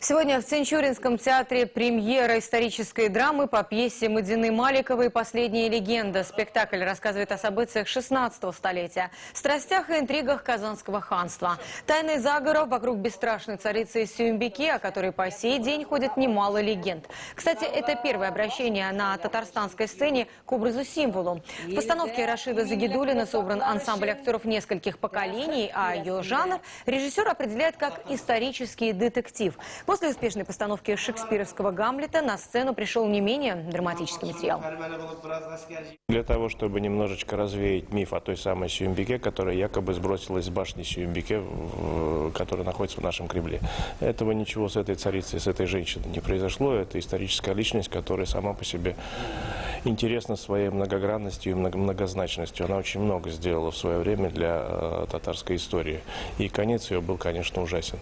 Сегодня в Цинчуринском театре премьера исторической драмы по пьесе Мадины Маликовой «Последняя легенда». Спектакль рассказывает о событиях 16-го столетия, страстях и интригах Казанского ханства. Тайны заговоров вокруг бесстрашной царицы Сюмбике, о которой по сей день ходит немало легенд. Кстати, это первое обращение на татарстанской сцене к образу-символу. В постановке Рашида Загидуллина собран ансамбль актеров нескольких поколений, а ее жанр режиссер определяет как исторический детектив. После успешной постановки шекспировского «Гамлета» на сцену пришел не менее драматический материал. Для того, чтобы немножечко развеять миф о той самой Сюмбике, которая якобы сбросилась с башни Сюмбике, которая находится в нашем Кремле. Этого ничего с этой царицей, с этой женщиной не произошло. Это историческая личность, которая сама по себе интересна своей многогранностью и многозначностью. Она очень много сделала в свое время для татарской истории. И конец ее был, конечно, ужасен.